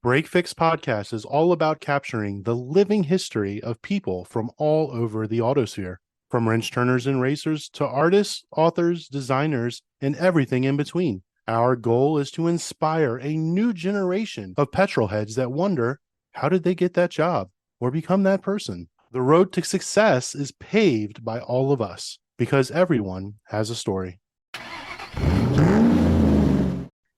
Break Fix Podcast is all about capturing the living history of people from all over the autosphere, from wrench turners and racers to artists, authors, designers, and everything in between. Our goal is to inspire a new generation of petrol heads that wonder, how did they get that job or become that person? The road to success is paved by all of us because everyone has a story.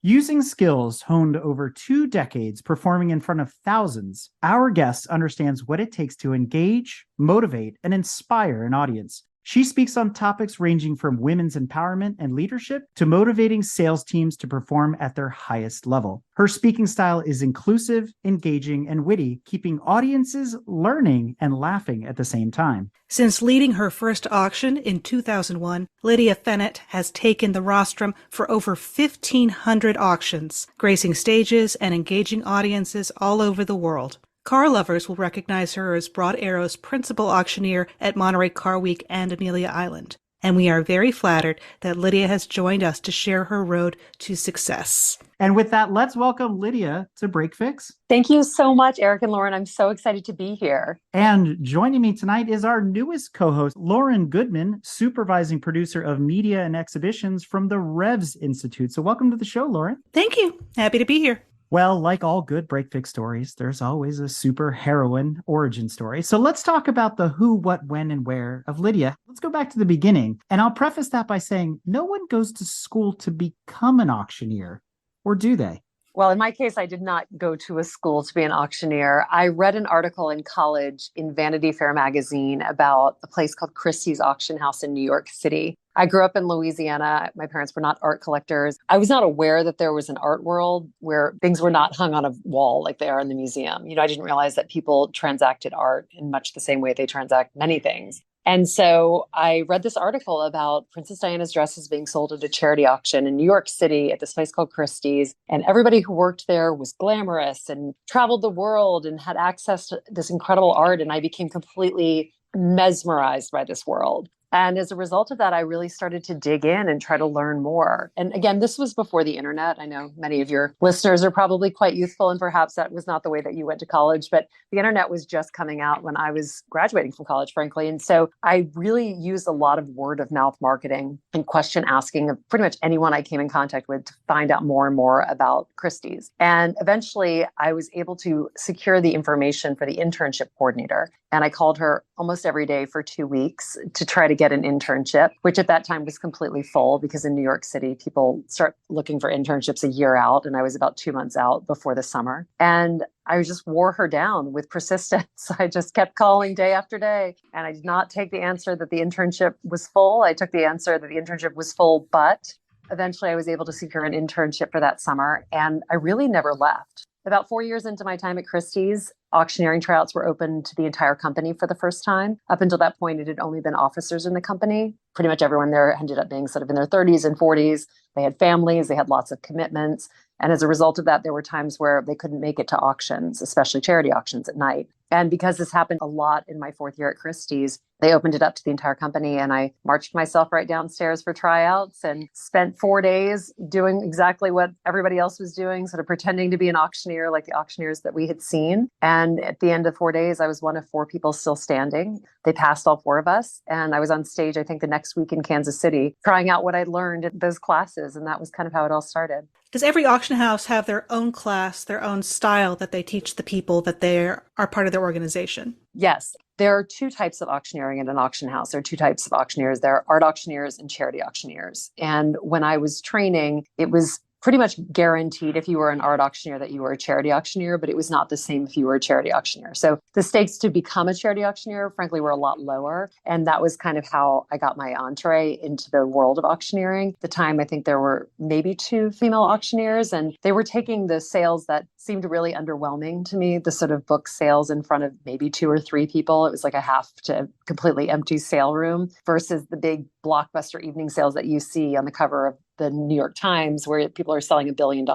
Using skills honed over 2 decades performing in front of thousands, our guest understands what it takes to engage, motivate, and inspire an audience. She speaks on topics ranging from women's empowerment and leadership to motivating sales teams to perform at their highest level. Her speaking style is inclusive, engaging, and witty, keeping audiences learning and laughing at the same time. Since leading her first auction in 2001, Lydia Fenet has taken the Rostrum for over 1,500 auctions, gracing stages and engaging audiences all over the world. Car lovers will recognize her as Broad Arrow's principal auctioneer at Monterey Car Week and Amelia Island. And we are very flattered that Lydia has joined us to share her road to success. And with that, let's welcome Lydia to Break Fix. Thank you so much, Eric and Lauren. I'm so excited to be here. And joining me tonight is our newest co-host, Lauren Goodman, supervising producer of media and exhibitions from the Revs Institute. So welcome to the show, Lauren. Thank you. Happy to be here. Well, like all good break fix stories, there's always a super heroine origin story. So let's talk about the who, what, when, and where of Lydia. Let's go back to the beginning. And I'll preface that by saying no one goes to school to become an auctioneer, or do they? Well, in my case, I did not go to a school to be an auctioneer. I read an article in college in Vanity Fair magazine about a place called Christie's Auction House in New York City. I grew up in Louisiana. My parents were not art collectors. I was not aware that there was an art world where things were not hung on a wall like they are in the museum. I didn't realize that people transacted art in much the same way they transact many things. And so I read this article about Princess Diana's dresses being sold at a charity auction in New York City at this place called Christie's. And everybody who worked there was glamorous and traveled the world and had access to this incredible art. And I became completely mesmerized by this world. And as a result of that, I really started to dig in and try to learn more. And again, this was before the internet. I know many of your listeners are probably quite youthful, and perhaps that was not the way that you went to college, but the internet was just coming out when I was graduating from college, frankly. And so I really used a lot of word of mouth marketing and question asking of pretty much anyone I came in contact with to find out more and more about Christie's. And eventually I was able to secure the information for the internship coordinator. And I called her almost every day for 2 weeks to try to get an internship, which at that time was completely full because in New York City, people start looking for internships a year out. And I was about 2 months out before the summer. And I just wore her down with persistence. I just kept calling day after day. And I did not take the answer that the internship was full. I took the answer that the internship was full, but eventually I was able to secure an internship for that summer. And I really never left. About 4 years into my time at Christie's, auctioneering tryouts were open to the entire company for the first time. Up until that point, it had only been officers in the company. Pretty much everyone there ended up being sort of in their 30s and 40s. They had families, they had lots of commitments. And as a result of that, there were times where they couldn't make it to auctions, especially charity auctions at night. And because this happened a lot in my 4th year at Christie's, they opened it up to the entire company, and I marched myself right downstairs for tryouts and spent 4 days doing exactly what everybody else was doing, sort of pretending to be an auctioneer like the auctioneers that we had seen. And at the end of 4 days, I was one of 4 people still standing. They passed all 4 of us. And I was on stage, I think the next week in Kansas City, trying out what I'd learned at those classes. And that was kind of how it all started. Does every auction house have their own class, their own style that they teach the people that they are part of their organization? Yes. There are 2 types of auctioneering at an auction house. There are 2 types of auctioneers. There are art auctioneers and charity auctioneers. And when I was training, it was pretty much guaranteed if you were an art auctioneer that you were a charity auctioneer, but it was not the same if you were a charity auctioneer. So the stakes to become a charity auctioneer, frankly, were a lot lower. And that was kind of how I got my entree into the world of auctioneering. At the time, I think there were maybe 2 female auctioneers, and they were taking the sales that seemed really underwhelming to me, the sort of book sales in front of maybe 2 or 3 people. It was like a half to completely empty sale room versus the big blockbuster evening sales that you see on the cover of the New York Times where people are selling $1 billion.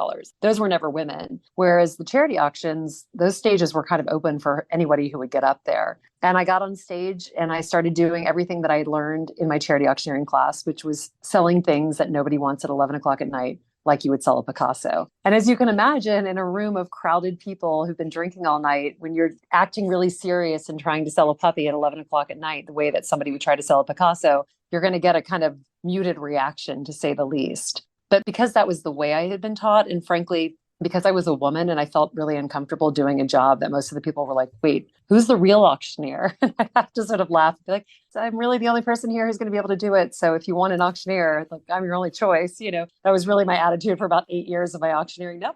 Those were never women. Whereas the charity auctions, those stages were kind of open for anybody who would get up there. And I got on stage and I started doing everything that I learned in my charity auctioneering class, which was selling things that nobody wants at 11 o'clock at night, like you would sell a Picasso. And as you can imagine, in a room of crowded people who've been drinking all night, when you're acting really serious and trying to sell a puppy at 11 o'clock at night, the way that somebody would try to sell a Picasso, you're going to get a kind of muted reaction, to say the least. But because that was the way I had been taught, and frankly, because I was a woman and I felt really uncomfortable doing a job that most of the people were like, wait, who's the real auctioneer? And I have to sort of laugh and be like, so I'm really the only person here who's going to be able to do it. So if you want an auctioneer, like I'm your only choice. That was really my attitude for about 8 years of my auctioneering. Nope,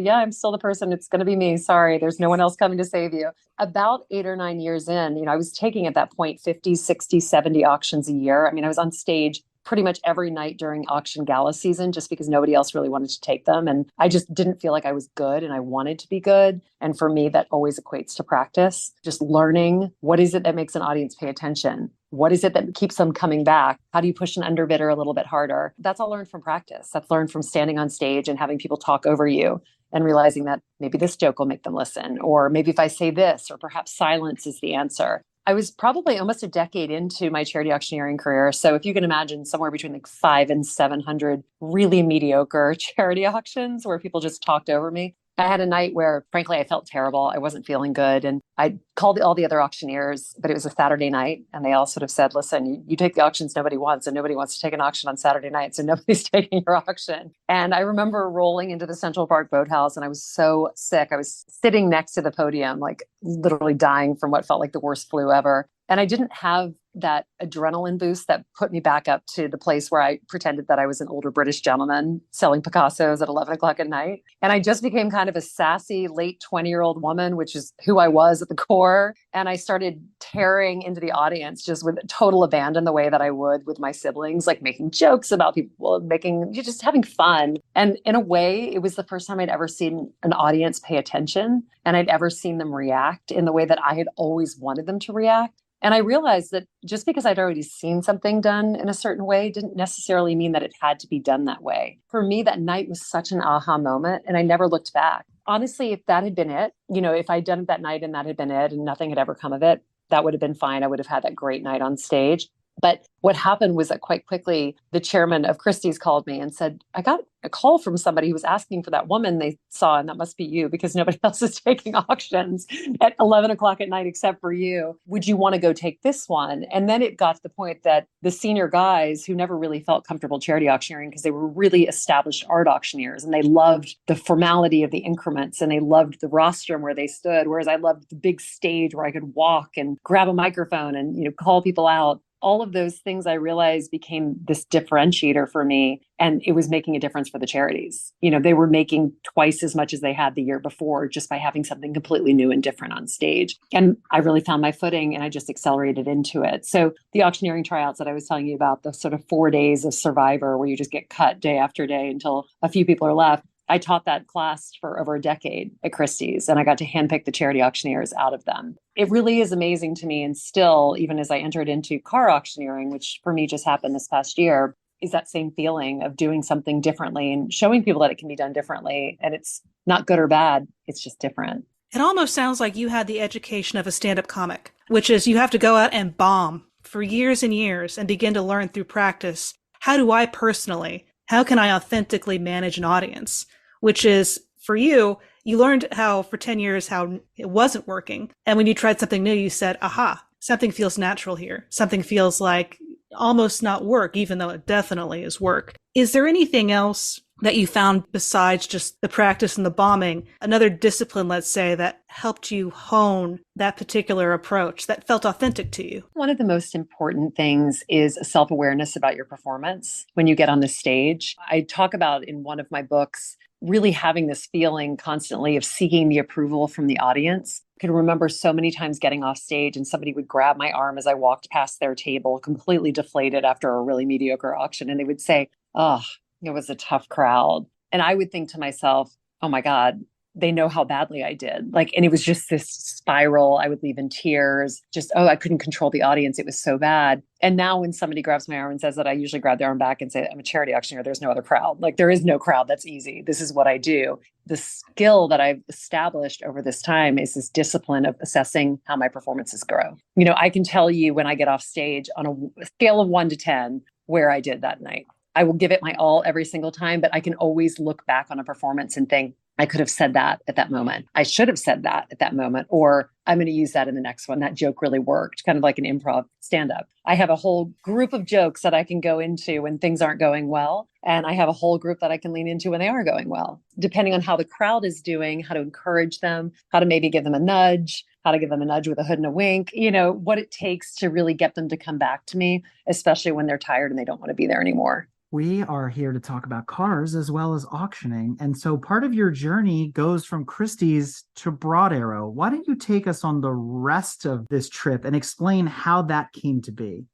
I'm still the person. It's going to be me. Sorry, there's no one else coming to save you. About 8 or 9 years in, I was taking at that point 50, 60, 70 auctions a year. I mean, I was on stage pretty much every night during auction gala season, just because nobody else really wanted to take them. And I just didn't feel like I was good and I wanted to be good. And for me, that always equates to practice, just learning what is it that makes an audience pay attention? What is it that keeps them coming back? How do you push an underbidder a little bit harder? That's all learned from practice. That's learned from standing on stage and having people talk over you and realizing that maybe this joke will make them listen, or maybe if I say this, or perhaps silence is the answer. I was probably almost a decade into my charity auctioneering career. So if you can imagine, somewhere between like 500 and 700 really mediocre charity auctions where people just talked over me. I had a night where, frankly, I felt terrible. I wasn't feeling good. And I called all the other auctioneers, but it was a Saturday night. And they all sort of said, listen, you take the auctions nobody wants, and nobody wants to take an auction on Saturday night. So nobody's taking your auction. And I remember rolling into the Central Park Boathouse, and I was so sick. I was sitting next to the podium, like literally dying from what felt like the worst flu ever. And I didn't have that adrenaline boost that put me back up to the place where I pretended that I was an older British gentleman selling Picassos at 11 o'clock at night. And I just became kind of a sassy late 20-year-old woman, which is who I was at the core. And I started tearing into the audience just with total abandon, the way that I would with my siblings, like making jokes about people, just having fun. And in a way, it was the first time I'd ever seen an audience pay attention, and I'd ever seen them react in the way that I had always wanted them to react. And I realized that just because I'd already seen something done in a certain way didn't necessarily mean that it had to be done that way. For me, that night was such an aha moment, and I never looked back. Honestly, if that had been it, if I'd done it that night and that had been it and nothing had ever come of it, that would have been fine. I would have had that great night on stage. But what happened was that quite quickly, the chairman of Christie's called me and said, I got a call from somebody who was asking for that woman they saw, and that must be you because nobody else is taking auctions at 11 o'clock at night except for you. Would you want to go take this one? And then it got to the point that the senior guys who never really felt comfortable charity auctioneering because they were really established art auctioneers and they loved the formality of the increments and they loved the rostrum where they stood, whereas I loved the big stage where I could walk and grab a microphone and call people out. All of those things I realized became this differentiator for me, and it was making a difference for the charities. They were making twice as much as they had the year before just by having something completely new and different on stage. And I really found my footing and I just accelerated into it. So the auctioneering tryouts that I was telling you about, the sort of 4 days of Survivor where you just get cut day after day until a few people are left. I taught that class for over a decade at Christie's, and I got to handpick the charity auctioneers out of them. It really is amazing to me. And still, even as I entered into car auctioneering, which for me just happened this past year, is that same feeling of doing something differently and showing people that it can be done differently. And it's not good or bad. It's just different. It almost sounds like you had the education of a stand-up comic, which is you have to go out and bomb for years and years and begin to learn through practice. How can I authentically manage an audience? Which is, for you, you learned how for 10 years how it wasn't working. And when you tried something new, you said, aha, something feels natural here. Something feels like almost not work, even though it definitely is work. Is there anything else that you found besides just the practice and the bombing, another discipline, let's say, that helped you hone that particular approach that felt authentic to you? One of the most important things is a self-awareness about your performance when you get on the stage. I talk about in one of my books really having this feeling constantly of seeking the approval from the audience. I can remember so many times getting off stage and somebody would grab my arm as I walked past their table, completely deflated after a really mediocre auction. And they would say, oh, it was a tough crowd. And I would think to myself, oh my God, they know how badly I did. And it was just this spiral. I would leave in tears. I couldn't control the audience. It was so bad. And now when somebody grabs my arm and says that, I usually grab their arm back and say, I'm a charity auctioneer. There's no other crowd. There is no crowd. That's easy. This is what I do. The skill that I've established over this time is this discipline of assessing how my performances grow. I can tell you when I get off stage on a scale of 1 to 10, where I did that night. I will give it my all every single time, but I can always look back on a performance and think, I could have said that at that moment. I should have said that at that moment, or I'm going to use that in the next one. That joke really worked, kind of like an improv stand-up. I have a whole group of jokes that I can go into when things aren't going well. And I have a whole group that I can lean into when they are going well, depending on how the crowd is doing, how to encourage them, how to maybe give them a nudge, how to give them a nudge with a hood and a wink, what it takes to really get them to come back to me, especially when they're tired and they don't want to be there anymore. We are here to talk about cars as well as auctioning. And so part of your journey goes from Christie's to Broad Arrow. Why don't you take us on the rest of this trip and explain how that came to be?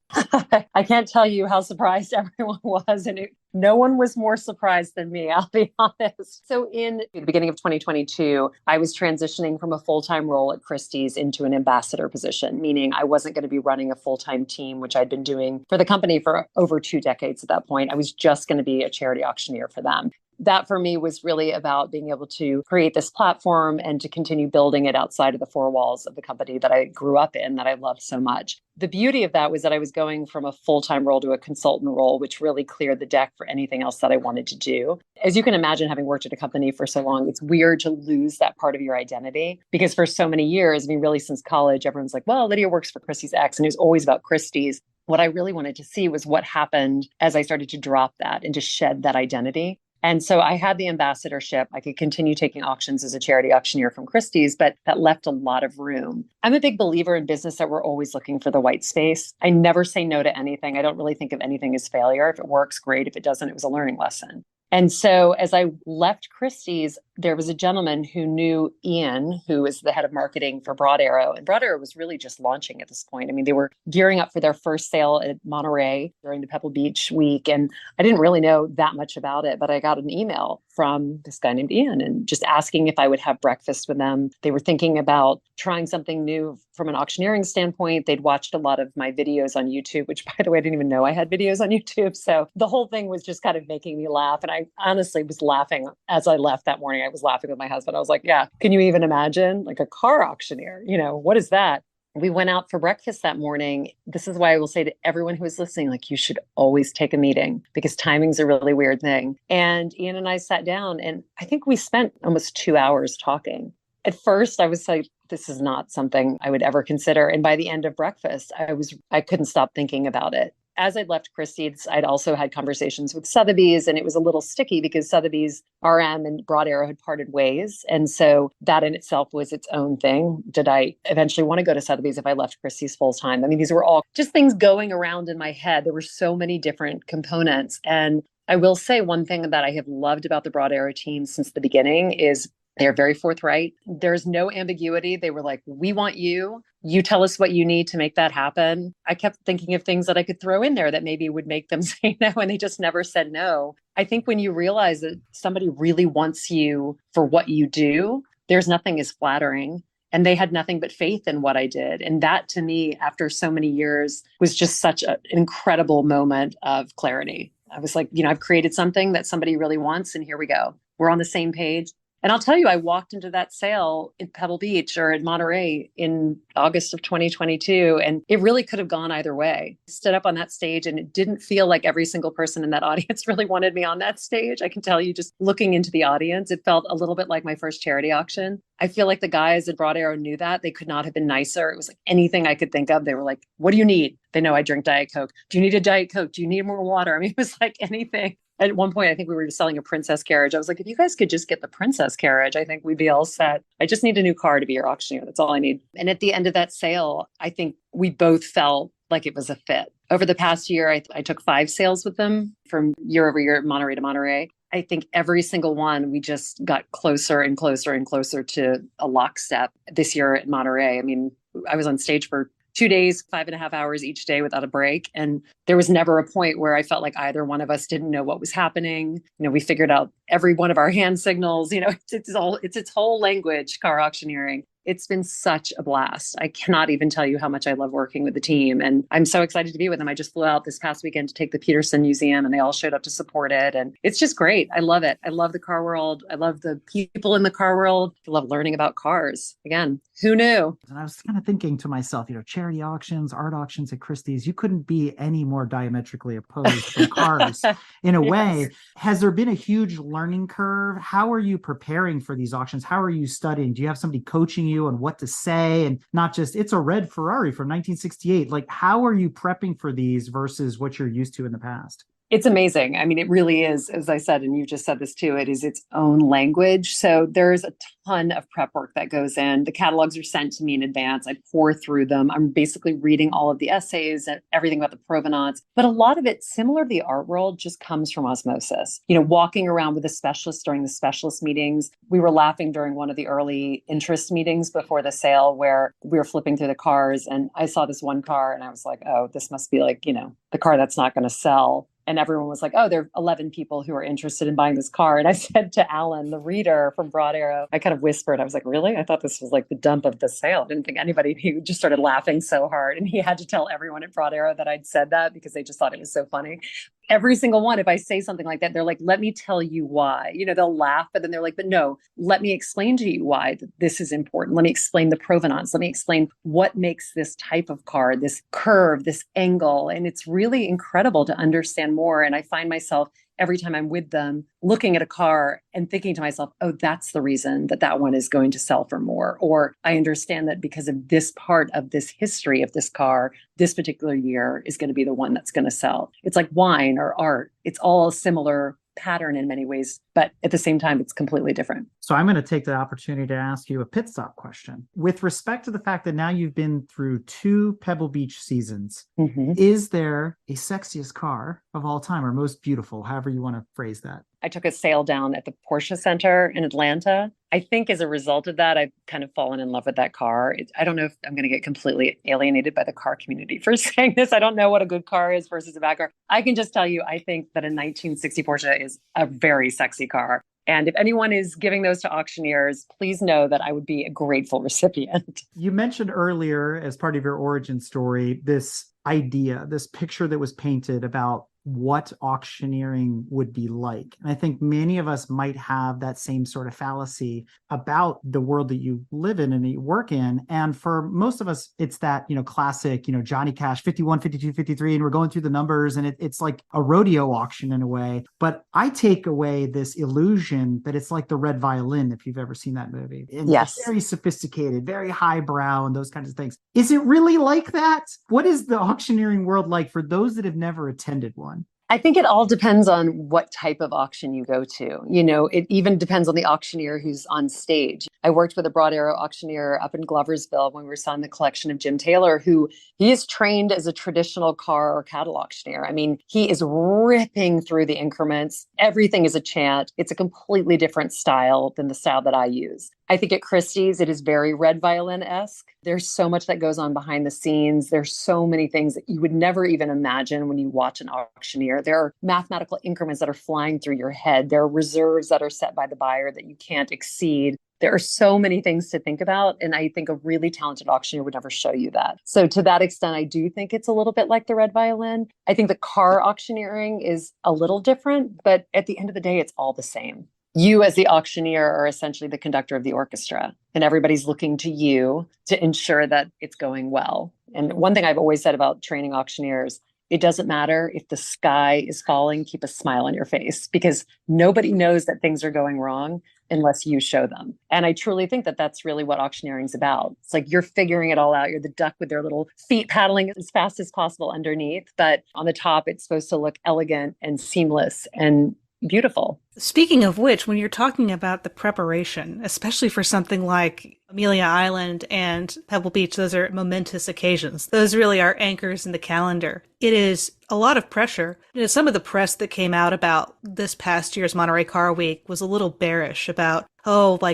I can't tell you how surprised everyone was. And no one was more surprised than me, I'll be honest. So in the beginning of 2022, I was transitioning from a full-time role at Christie's into an ambassador position, meaning I wasn't going to be running a full-time team, which I'd been doing for the company for over 2 decades at that point. I was just going to be a charity auctioneer for them. That for me was really about being able to create this platform and to continue building it outside of the 4 walls of the company that I grew up in, that I loved so much. The beauty of that was that I was going from a full-time role to a consultant role, which really cleared the deck for anything else that I wanted to do. As you can imagine, having worked at a company for so long, it's weird to lose that part of your identity, because for so many years, really since college, everyone's like, well, Lydia works for Christie's X, and it was always about Christie's. What I really wanted to see was what happened as I started to drop that and to shed that identity. And so I had the ambassadorship. I could continue taking auctions as a charity auctioneer from Christie's, but that left a lot of room. I'm a big believer in business that we're always looking for the white space. I never say no to anything. I don't really think of anything as failure. If it works, great. If it doesn't, it was a learning lesson. And so as I left Christie's, there was a gentleman who knew Ian, who was the head of marketing for Broad Arrow. And Broad Arrow was really just launching at this point. They were gearing up for their first sale at Monterey during the Pebble Beach week. And I didn't really know that much about it, but I got an email from this guy named Ian and just asking if I would have breakfast with them. They were thinking about trying something new from an auctioneering standpoint. They'd watched a lot of my videos on YouTube, which, by the way, I didn't even know I had videos on YouTube. So the whole thing was just kind of making me laugh. And I honestly was laughing as I left that morning. I was laughing with my husband. I was like, yeah, can you even imagine like a car auctioneer? What is that? We went out for breakfast that morning. This is why I will say to everyone who is listening, like, you should always take a meeting, because timing's a really weird thing. And Ian and I sat down, and I think we spent almost 2 hours talking. At first, I was like, this is not something I would ever consider. And by the end of breakfast, I couldn't stop thinking about it. As I'd left Christie's, I'd also had conversations with Sotheby's, and it was a little sticky because Sotheby's RM and Broad Arrow had parted ways. And so that in itself was its own thing. Did I eventually want to go to Sotheby's if I left Christie's full time? These were all just things going around in my head. There were so many different components. And I will say one thing that I have loved about the Broad Arrow team since the beginning is they're very forthright. There's no ambiguity. They were like, we want you. You tell us what you need to make that happen. I kept thinking of things that I could throw in there that maybe would make them say no, and they just never said no. I think when you realize that somebody really wants you for what you do, there's nothing as flattering. And they had nothing but faith in what I did. And that, to me, after so many years, was just such an incredible moment of clarity. I was like, I've created something that somebody really wants, and here we go. We're on the same page. And I'll tell you, I walked into that sale in Pebble Beach or in Monterey in August of 2022, and it really could have gone either way. I stood up on that stage, and it didn't feel like every single person in that audience really wanted me on that stage. I can tell you, just looking into the audience, it felt a little bit like my first charity auction. I feel like the guys at Broad Arrow knew that. They could not have been nicer. It was like anything I could think of. They were like, what do you need? They know I drink Diet Coke. Do you need a Diet Coke? Do you need more water? It was like anything. At one point, I think we were selling a princess carriage. I was like, if you guys could just get the princess carriage, I think we'd be all set. I just need a new car to be your auctioneer. That's all I need. And at the end of that sale, I think we both felt like it was a fit. Over the past year, I took 5 sales with them from year over year, Monterey to Monterey. I think every single one, we just got closer and closer and closer to a lockstep this year at Monterey. I was on stage for 2 days, 5.5 hours each day without a break. And there was never a point where I felt like either one of us didn't know what was happening. We figured out every one of our hand signals. It's its whole language, car auctioneering. It's been such a blast. I cannot even tell you how much I love working with the team. And I'm so excited to be with them. I just flew out this past weekend to take the Peterson Museum, and they all showed up to support it. And it's just great. I love it. I love the car world. I love the people in the car world. I love learning about cars. Again, who knew? And I was kind of thinking to myself, charity auctions, art auctions at Christie's, you couldn't be any more diametrically opposed from cars in a way. Has there been a huge learning curve? How are you preparing for these auctions? How are you studying? Do you have somebody coaching you on what to say and not just, it's a red Ferrari from 1968? Like, how are you prepping for these versus what you're used to in the past? It's amazing. I mean, it really is, as I said, and you just said this too, it is its own language. So there's a ton of prep work that goes in. The catalogs are sent to me in advance. I pour through them. I'm basically reading all of the essays and everything about the provenance. But a lot of it, similar to the art world, just comes from osmosis. Walking around with a specialist during the specialist meetings. We were laughing during one of the early interest meetings before the sale where we were flipping through the cars. And I saw this one car and I was like, oh, this must be like, the car that's not going to sell. And everyone was like, oh, there are 11 people who are interested in buying this car. And I said to Alan, the reader from Broad Arrow, I kind of whispered, I was like, really? I thought this was like the dump of the sale. I didn't think anybody, he just started laughing so hard. And he had to tell everyone at Broad Arrow that I'd said that because they just thought it was so funny. Every single one, if I say something like that, they're like, let me tell you why. They'll laugh, but then they're like, but no, let me explain to you why this is important. Let me explain the provenance. Let me explain what makes this type of car, this curve, this angle. And it's really incredible to understand more. And I find myself every time I'm with them looking at a car and thinking to myself, oh, that's the reason that one is going to sell for more. Or I understand that because of this part of this history of this car, this particular year is going to be the one that's going to sell. It's like wine or art. It's all a similar pattern in many ways, but at the same time, it's completely different. So I'm going to take the opportunity to ask you a pit stop question. With respect to the fact that now you've been through 2 Pebble Beach seasons, is there a sexiest car of all time or most beautiful, however you want to phrase that? I took a sail down at the Porsche Center in Atlanta. I think as a result of that, I've kind of fallen in love with that car. I don't know if I'm going to get completely alienated by the car community for saying this. I don't know what a good car is versus a bad car. I can just tell you, I think that a 1960 Porsche is a very sexy car. And if anyone is giving those to auctioneers, please know that I would be a grateful recipient. You mentioned earlier, as part of your origin story, this idea, this picture that was painted about what auctioneering would be like. And I think many of us might have that same sort of fallacy about the world that you live in and that you work in. And for most of us, it's that, classic, Johnny Cash, 51, 52, 53, and we're going through the numbers and it's like a rodeo auction in a way. But I take away this illusion that it's like the Red Violin, if you've ever seen that movie. And yes. It's very sophisticated, very highbrow and those kinds of things. Is it really like that? What is the auctioneering world like for those that have never attended one? I think it all depends on what type of auction you go to. It even depends on the auctioneer who's on stage. I worked with a Broad Arrow auctioneer up in Gloversville when we were selling the collection of Jim Taylor, he is trained as a traditional car or cattle auctioneer. I mean, he is ripping through the increments. Everything is a chant. It's a completely different style than the style that I use. I think at Christie's, it is very Red Violin-esque. There's so much that goes on behind the scenes. There's so many things that you would never even imagine when you watch an auctioneer. There are mathematical increments that are flying through your head. There are reserves that are set by the buyer that you can't exceed. There are so many things to think about. And I think a really talented auctioneer would never show you that. So to that extent, I do think it's a little bit like the Red Violin. I think the car auctioneering is a little different, but at the end of the day, it's all the same. You as the auctioneer are essentially the conductor of the orchestra, and everybody's looking to you to ensure that it's going well. And one thing I've always said about training auctioneers, it doesn't matter if the sky is falling, keep a smile on your face, because nobody knows that things are going wrong unless you show them. And I truly think that that's really what auctioneering is about. It's like you're figuring it all out. You're the duck with their little feet paddling as fast as possible underneath. But on the top, it's supposed to look elegant and seamless and beautiful. Speaking of which, when you're talking about the preparation, especially for something like Amelia Island and Pebble Beach, those are momentous occasions. Those really are anchors in the calendar. It is a lot of pressure. Some of the press that came out about this past year's Monterey Car Week was a little bearish about,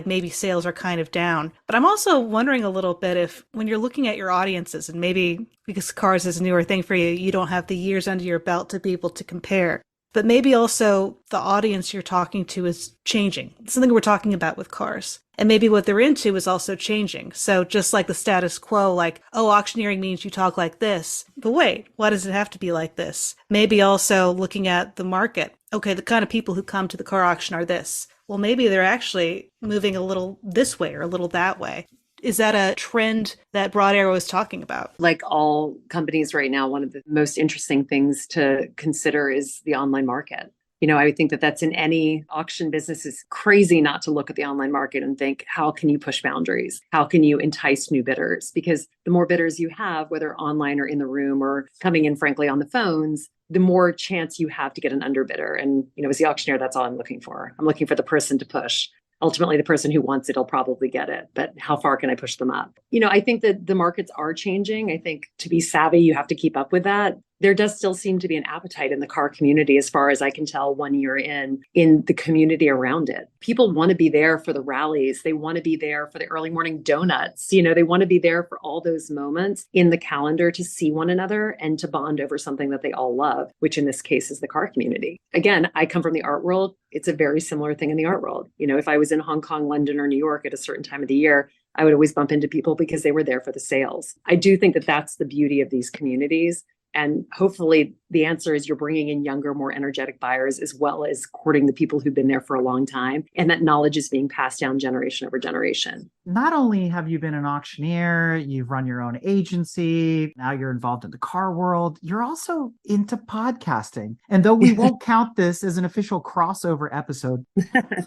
maybe sales are kind of down. But I'm also wondering a little bit if when you're looking at your audiences, and maybe because cars is a newer thing for you, you don't have the years under your belt to be able to compare. But maybe also the audience you're talking to is changing. Something we're talking about with cars. And maybe what they're into is also changing. So just like the status quo, like, oh, auctioneering means you talk like this. But wait, why does it have to be like this? Maybe also looking at the market. Okay, the kind of people who come to the car auction are this. Well, maybe they're actually moving a little this way or a little that way. Is that a trend that Broad Arrow is talking about? Like all companies right now, one of the most interesting things to consider is the online market. I would think that that's in any auction business. Is crazy not to look at the online market and think, how can you push boundaries? How can you entice new bidders? Because the more bidders you have, whether online or in the room or coming in, frankly, on the phones, the more chance you have to get an underbidder. And, as the auctioneer, that's all I'm looking for. I'm looking for the person to push. Ultimately, the person who wants it will probably get it, but how far can I push them up? I think that the markets are changing. I think to be savvy, you have to keep up with that. There does still seem to be an appetite in the car community, as far as I can tell 1 year in the community around it. People want to be there for the rallies. They want to be there for the early morning donuts. They want to be there for all those moments in the calendar to see one another and to bond over something that they all love, which in this case is the car community. Again, I come from the art world. It's a very similar thing in the art world. If I was in Hong Kong, London, or New York at a certain time of the year, I would always bump into people because they were there for the sales. I do think that that's the beauty of these communities. And hopefully the answer is you're bringing in younger, more energetic buyers, as well as courting the people who've been there for a long time. And that knowledge is being passed down generation over generation. Not only have you been an auctioneer, you've run your own agency, now you're involved in the car world, you're also into podcasting. And though we won't count this as an official crossover episode,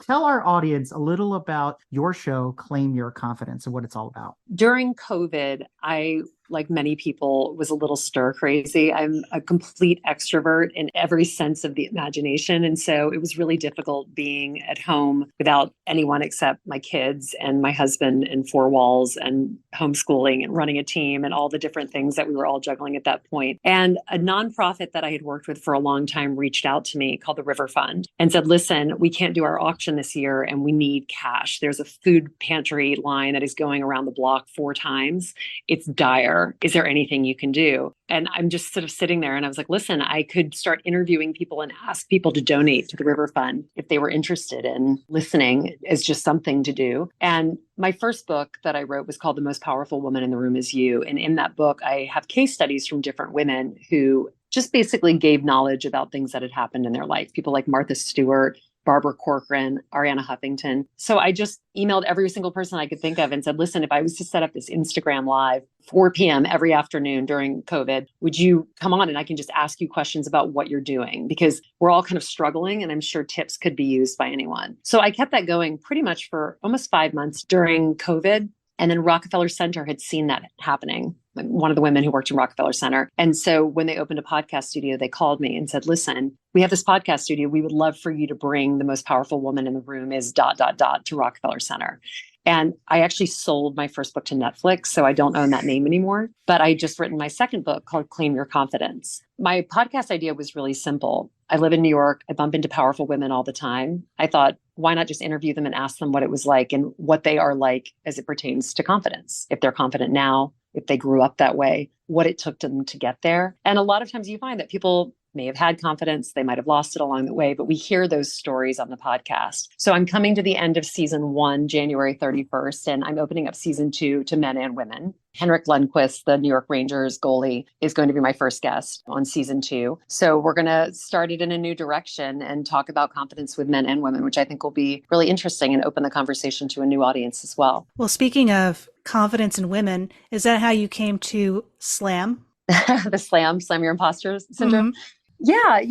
tell our audience a little about your show, Claim Your Confidence, and what it's all about. During COVID, I, like many people, was a little stir crazy. I'm a complete extrovert in every sense of the imagination. And so it was really difficult being at home without anyone except my kids and my husband and four walls and homeschooling and running a team and all the different things that we were all juggling at that point. And a nonprofit that I had worked with for a long time reached out to me, called the River Fund, and said, listen, we can't do our auction this year and we need cash. There's a food pantry line that is going around the block 4 times. It's dire. Is there anything you can do? And I'm just sort of sitting there and I was like, listen, I could start interviewing people and ask people to donate to the River Fund if they were interested in listening as just something to do. And my first book that I wrote was called The Most Powerful Woman in the Room Is You. And in that book, I have case studies from different women who just basically gave knowledge about things that had happened in their life. People like Martha Stewart, Barbara Corcoran, Ariana Huffington. So I just emailed every single person I could think of and said, listen, if I was to set up this Instagram live 4 p.m. every afternoon during COVID, would you come on and I can just ask you questions about what you're doing? Because we're all kind of struggling and I'm sure tips could be used by anyone. So I kept that going pretty much for almost 5 months during COVID. And then Rockefeller Center had seen that happening, like one of the women who worked in Rockefeller Center. And so when they opened a podcast studio, they called me and said, listen, we have this podcast studio. We would love for you to bring The Most Powerful Woman in the Room is ... to Rockefeller Center. And I actually sold my first book to Netflix, so I don't own that name anymore. But I just written my second book called Claim Your Confidence. My podcast idea was really simple. I live in New York. I bump into powerful women all the time. I thought, why not just interview them and ask them what it was like and what they are like as it pertains to confidence? If they're confident now, if they grew up that way, what it took them to get there. And a lot of times you find that people may have had confidence, they might have lost it along the way, but we hear those stories on the podcast. So I'm coming to the end of season 1, January 31st, and I'm opening up season 2 to men and women. Henrik Lundqvist, the New York Rangers goalie, is going to be my first guest on season 2. So we're going to start it in a new direction and talk about confidence with men and women, which I think will be really interesting and open the conversation to a new audience as well. Well, speaking of confidence in women, is that how you came to SLAM? The Slam Your Imposter Syndrome. Mm-hmm. Yeah,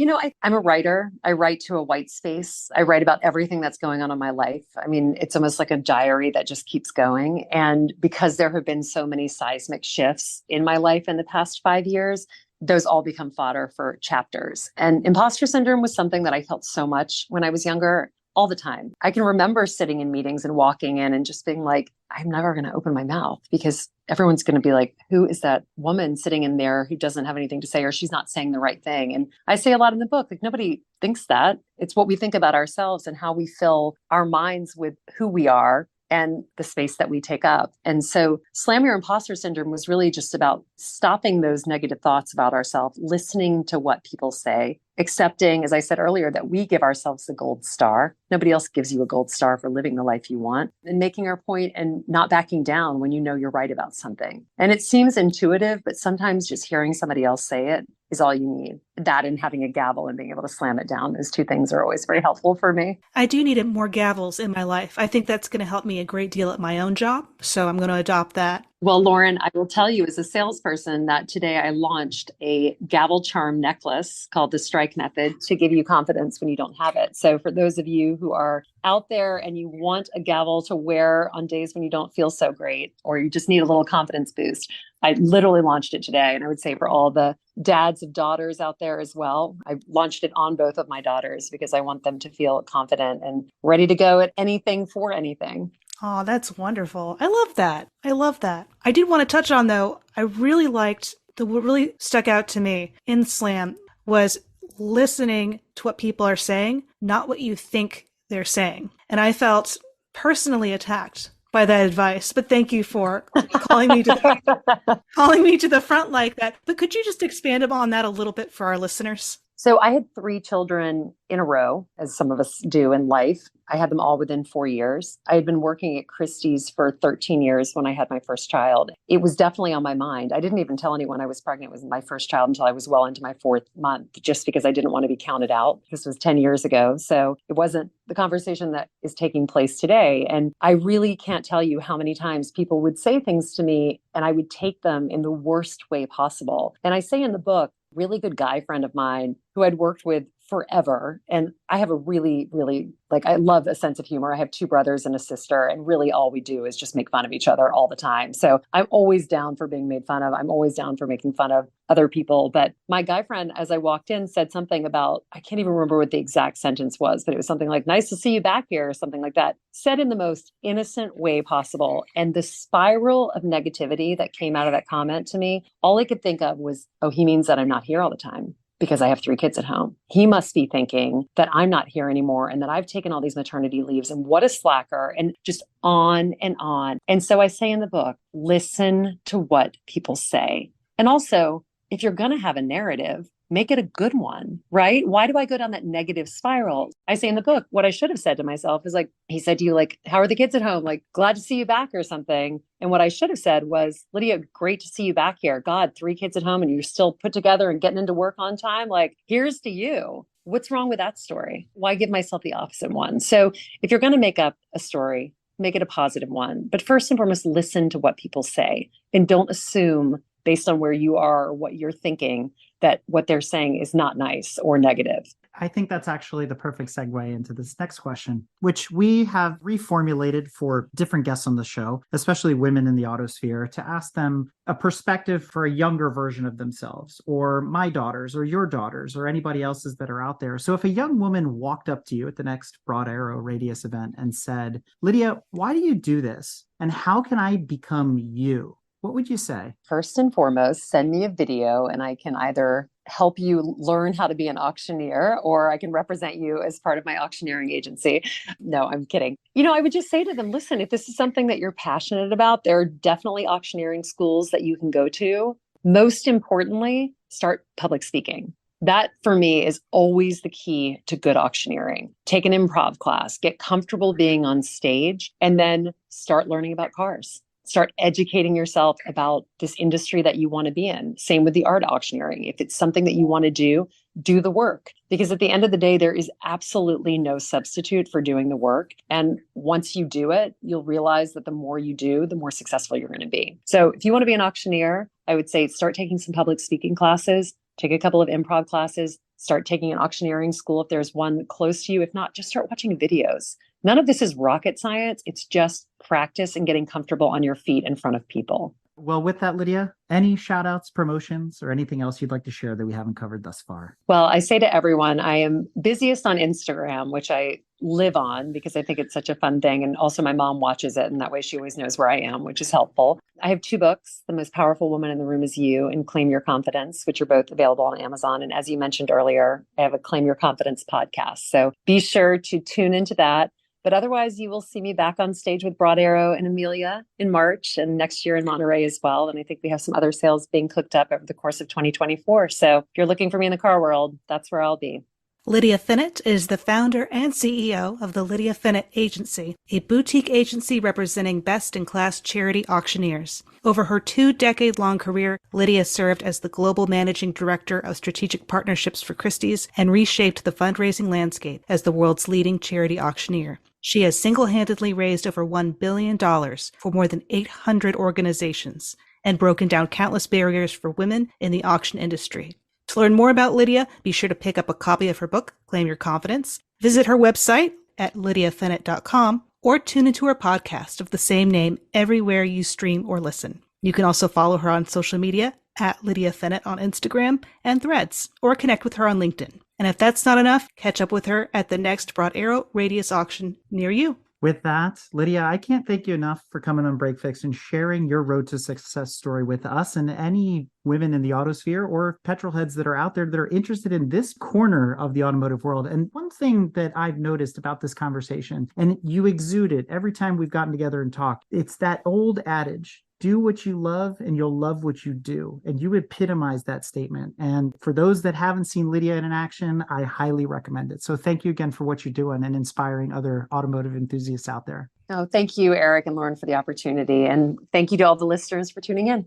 I'm a writer. I write to a white space. I write about everything that's going on in my life. I mean, it's almost like a diary that just keeps going. And because there have been so many seismic shifts in my life in the past 5 years, those all become fodder for chapters. And imposter syndrome was something that I felt so much when I was younger, all the time. I can remember sitting in meetings and walking in and just being like, I'm never going to open my mouth because everyone's going to be like, who is that woman sitting in there who doesn't have anything to say, or she's not saying the right thing? And I say a lot in the book, like nobody thinks that. It's what we think about ourselves and how we fill our minds with who we are and the space that we take up. And so Slam Your Imposter Syndrome was really just about stopping those negative thoughts about ourselves, listening to what people say, accepting, as I said earlier, that we give ourselves the gold star. Nobody else gives you a gold star for living the life you want, and making our point and not backing down when you know you're right about something. And it seems intuitive, but sometimes just hearing somebody else say it is all you need. That and having a gavel and being able to slam it down, those two things are always very helpful for me. I do need more gavels in my life. I think that's going to help me a great deal at my own job. So I'm going to adopt that. Well, Lauren, I will tell you as a salesperson that today I launched a gavel charm necklace called the Strike Method to give you confidence when you don't have it. So for those of you who are out there and you want a gavel to wear on days when you don't feel so great, or you just need a little confidence boost, I literally launched it today. And I would say for all the dads of daughters out there as well, I launched it on both of my daughters because I want them to feel confident and ready to go at anything for anything. Oh, that's wonderful. I love that. I love that. I did want to touch on, though, I really liked what really stuck out to me in Slam was listening to what people are saying, not what you think they're saying. And I felt personally attacked by that advice, but thank you for calling me to the front like that. But could you just expand upon that a little bit for our listeners? So I had 3 children in a row, as some of us do in life. I had them all within 4 years. I had been working at Christie's for 13 years when I had my first child. It was definitely on my mind. I didn't even tell anyone I was pregnant with my first child until I was well into my 4th month, just because I didn't want to be counted out. This was 10 years ago. So it wasn't the conversation that is taking place today. And I really can't tell you how many times people would say things to me and I would take them in the worst way possible. And I say in the book, really good guy friend of mine who I'd worked with forever. And I have a really, really, I love a sense of humor. I have 2 brothers and a sister, and really all we do is just make fun of each other all the time. So I'm always down for being made fun of. I'm always down for making fun of other people. But my guy friend, as I walked in, said something about, I can't even remember what the exact sentence was, but it was something like, nice to see you back here, or something like that, said in the most innocent way possible. And the spiral of negativity that came out of that comment to me, all I could think of was, oh, he means that I'm not here all the time, because I have 3 kids at home. He must be thinking that I'm not here anymore and that I've taken all these maternity leaves, and what a slacker, and just on and on. And so I say in the book, listen to what people say. And also, if you're going to have a narrative, make it a good one, right? Why do I go down that negative spiral? I say in the book, what I should have said to myself is he said to you, how are the kids at home? Glad to see you back or something. And what I should have said was, Lydia, great to see you back here. God, 3 kids at home and you're still put together and getting into work on time. Here's to you. What's wrong with that story? Why give myself the opposite one? So if you're going to make up a story, make it a positive one. But first and foremost, listen to what people say and don't assume based on where you are or what you're thinking that what they're saying is not nice or negative. I think that's actually the perfect segue into this next question, which we have reformulated for different guests on the show, especially women in the autosphere, to ask them a perspective for a younger version of themselves, or my daughters, or your daughters, or anybody else's that are out there. So if a young woman walked up to you at the next Broad Arrow Radius event and said, Lydia, why do you do this? And how can I become you? What would you say? First and foremost, send me a video and I can either help you learn how to be an auctioneer, or I can represent you as part of my auctioneering agency. No, I'm kidding. I would just say to them, listen, if this is something that you're passionate about, there are definitely auctioneering schools that you can go to. Most importantly, start public speaking. That for me is always the key to good auctioneering. Take an improv class, get comfortable being on stage, and then start learning about cars. Start educating yourself about this industry that you want to be in. Same with the art auctioneering. If it's something that you want to do the work. Because at the end of the day, there is absolutely no substitute for doing the work. And once you do it, you'll realize that the more you do, the more successful you're going to be. So if you want to be an auctioneer, I would say start taking some public speaking classes, take a couple of improv classes, start taking an auctioneering school if there's one close to you. If not, just start watching videos. None of this is rocket science. It's just practice and getting comfortable on your feet in front of people. Well, with that, Lydia, any shout outs, promotions, or anything else you'd like to share that we haven't covered thus far? Well, I say to everyone, I am busiest on Instagram, which I live on because I think it's such a fun thing. And also my mom watches it, and that way she always knows where I am, which is helpful. I have 2 books, The Most Powerful Woman in the Room Is You and Claim Your Confidence, which are both available on Amazon. And as you mentioned earlier, I have a Claim Your Confidence podcast. So be sure to tune into that. But otherwise, you will see me back on stage with Broad Arrow and Amelia in March and next year in Monterey as well. And I think we have some other sales being cooked up over the course of 2024. So if you're looking for me in the car world, that's where I'll be. Lydia Fenet is the founder and CEO of the Lydia Fenet Agency, a boutique agency representing best-in-class charity auctioneers. Over her 2-decade-long career, Lydia served as the global managing director of strategic partnerships for Christie's and reshaped the fundraising landscape as the world's leading charity auctioneer. She has single-handedly raised over $1 billion for more than 800 organizations and broken down countless barriers for women in the auction industry. To learn more about Lydia, be sure to pick up a copy of her book, Claim Your Confidence. Visit her website at lydiafenet.com or tune into her podcast of the same name everywhere you stream or listen. You can also follow her on social media at Lydia Fenet on Instagram and Threads, or connect with her on LinkedIn. And if that's not enough, catch up with her at the next Broad Arrow Radius auction near you. With that, Lydia, I can't thank you enough for coming on Break Fix and sharing your road to success story with us and any women in the autosphere or petrol heads that are out there that are interested in this corner of the automotive world. And one thing that I've noticed about this conversation, and you exude it every time we've gotten together and talked, it's that old adage, do what you love and you'll love what you do. And you epitomize that statement. And for those that haven't seen Lydia in action, I highly recommend it. So thank you again for what you're doing and inspiring other automotive enthusiasts out there. Oh, thank you, Eric and Lauren, for the opportunity. And thank you to all the listeners for tuning in.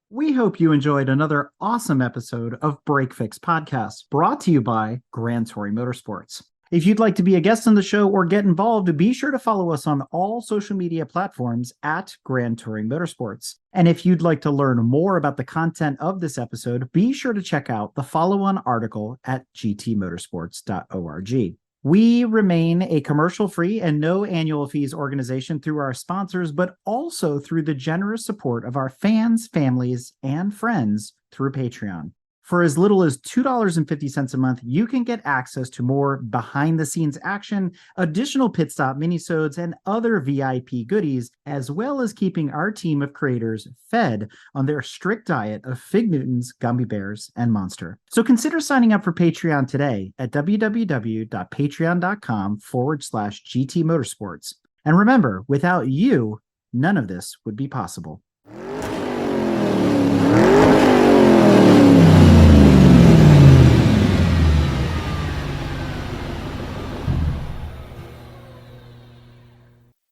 We hope you enjoyed another awesome episode of Break Fix Podcast, brought to you by Grand Touring Motorsports. If you'd like to be a guest on the show or get involved, be sure to follow us on all social media platforms at Grand Touring Motorsports. And if you'd like to learn more about the content of this episode, be sure to check out the follow-on article at gtmotorsports.org. We remain a commercial-free and no annual fees organization through our sponsors, but also through the generous support of our fans, families, and friends through Patreon. For as little as $2.50 a month, you can get access to more behind-the-scenes action, additional pit stop minisodes, and other VIP goodies, as well as keeping our team of creators fed on their strict diet of Fig Newtons, gummy bears, and Monster. So consider signing up for Patreon today at www.patreon.com/GT Motorsports. And remember, without you, none of this would be possible.